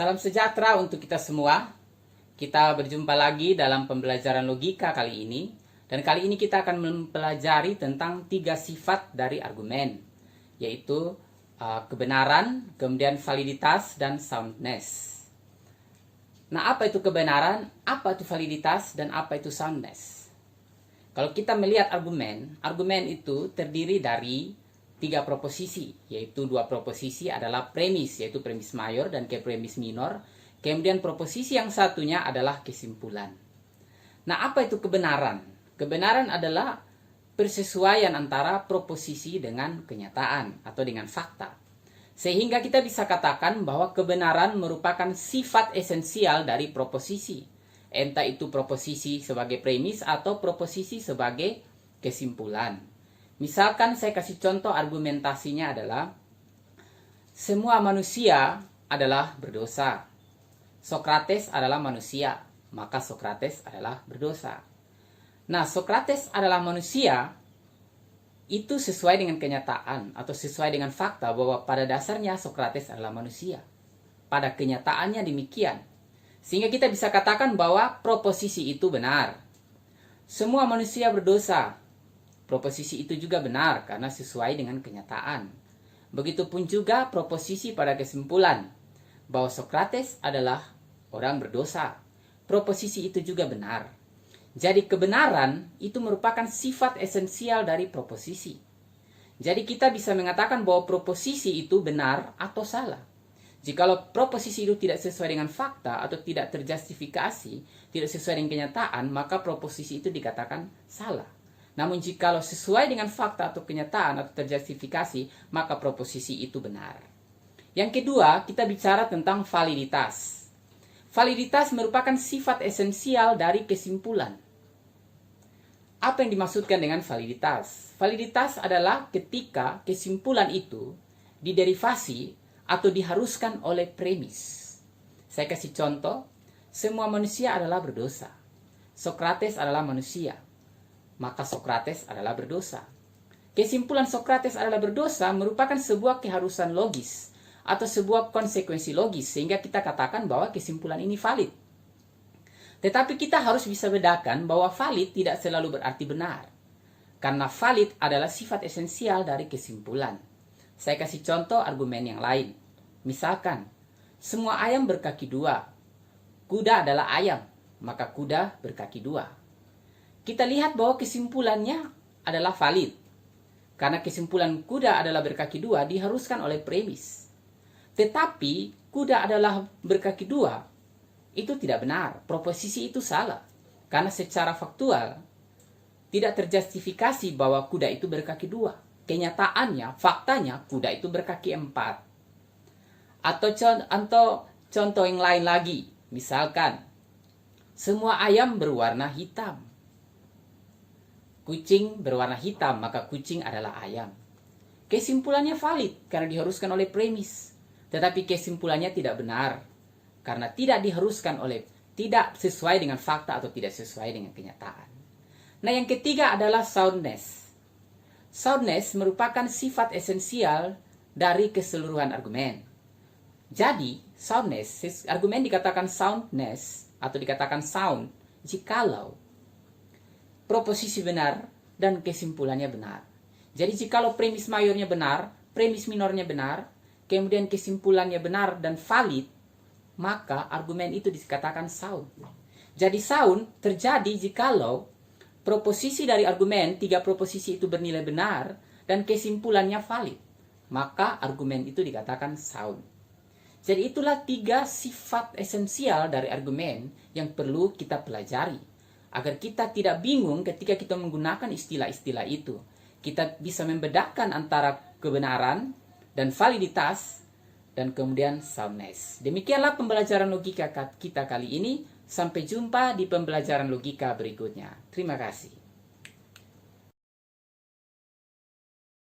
Salam sejahtera untuk kita semua. Kita berjumpa lagi dalam pembelajaran logika kali ini. Dan kali ini kita akan mempelajari tentang 3 sifat dari argumen, yaitu kebenaran, kemudian validitas, dan soundness. Nah, apa itu kebenaran, apa itu validitas, dan apa itu soundness? Kalau kita melihat argumen itu terdiri dari 3 proposisi, yaitu 2 proposisi adalah premis, yaitu premis mayor dan premis minor. Kemudian proposisi yang satunya adalah kesimpulan. Nah, apa itu kebenaran? Kebenaran adalah persesuaian antara proposisi dengan kenyataan atau dengan fakta. Sehingga kita bisa katakan bahwa kebenaran merupakan sifat esensial dari proposisi. Entah itu proposisi sebagai premis atau proposisi sebagai kesimpulan. Misalkan saya kasih contoh argumentasinya adalah semua manusia adalah berdosa. Sokrates adalah manusia, maka Sokrates adalah berdosa. Nah, Sokrates adalah manusia itu sesuai dengan kenyataan atau sesuai dengan fakta bahwa pada dasarnya Sokrates adalah manusia. Pada kenyataannya demikian. Sehingga kita bisa katakan bahwa proposisi itu benar. Semua manusia berdosa. Proposisi itu juga benar karena sesuai dengan kenyataan. Begitupun juga proposisi pada kesimpulan bahwa Sokrates adalah orang berdosa. Proposisi itu juga benar. Jadi kebenaran itu merupakan sifat esensial dari proposisi. Jadi kita bisa mengatakan bahwa proposisi itu benar atau salah. Jikalau proposisi itu tidak sesuai dengan fakta atau tidak terjustifikasi, tidak sesuai dengan kenyataan, maka proposisi itu dikatakan salah. Namun jikalau sesuai dengan fakta atau kenyataan atau terjustifikasi, maka proposisi itu benar. Yang kedua, kita bicara tentang validitas. Validitas merupakan sifat esensial dari kesimpulan. Apa yang dimaksudkan dengan validitas? Validitas adalah ketika kesimpulan itu diderivasi atau diharuskan oleh premis. Saya kasih contoh, semua manusia adalah berdosa. Sokrates adalah manusia, maka Sokrates adalah berdosa. Kesimpulan Sokrates adalah berdosa merupakan sebuah keharusan logis atau sebuah konsekuensi logis, sehingga kita katakan bahwa kesimpulan ini valid. Tetapi kita harus bisa bedakan bahwa valid tidak selalu berarti benar, karena valid adalah sifat esensial dari kesimpulan. Saya kasih contoh argumen yang lain. Misalkan, semua ayam berkaki 2. Kuda adalah ayam, maka kuda berkaki 2. Kita lihat bahwa kesimpulannya adalah valid, karena kesimpulan kuda adalah berkaki 2 diharuskan oleh premis. Tetapi kuda adalah berkaki 2 itu tidak benar. Proposisi itu salah. Karena secara faktual tidak terjustifikasi bahwa kuda itu berkaki 2. Kenyataannya, faktanya kuda itu berkaki 4. Atau contoh yang lain lagi. Misalkan semua ayam berwarna hitam. Kucing berwarna hitam, maka kucing adalah ayam. Kesimpulannya valid karena diharuskan oleh premis. Tetapi kesimpulannya tidak benar karena tidak sesuai dengan fakta atau tidak sesuai dengan kenyataan. Nah, yang ketiga adalah soundness. Soundness merupakan sifat esensial dari keseluruhan argumen. Jadi, soundness, argumen dikatakan soundness atau dikatakan sound jikalau proposisi benar dan kesimpulannya benar. Jadi, jikalau premis mayornya benar, premis minornya benar, kemudian kesimpulannya benar dan valid, maka argumen itu dikatakan sound. Jadi sound terjadi jikalau proposisi dari argumen, 3 proposisi itu bernilai benar dan kesimpulannya valid, maka argumen itu dikatakan sound. Jadi itulah 3 sifat esensial dari argumen yang perlu kita pelajari agar kita tidak bingung ketika kita menggunakan istilah-istilah itu. Kita bisa membedakan antara kebenaran dan validitas dan kemudian soundness. Demikianlah pembelajaran logika kita kali ini. Sampai jumpa di pembelajaran logika berikutnya. Terima kasih.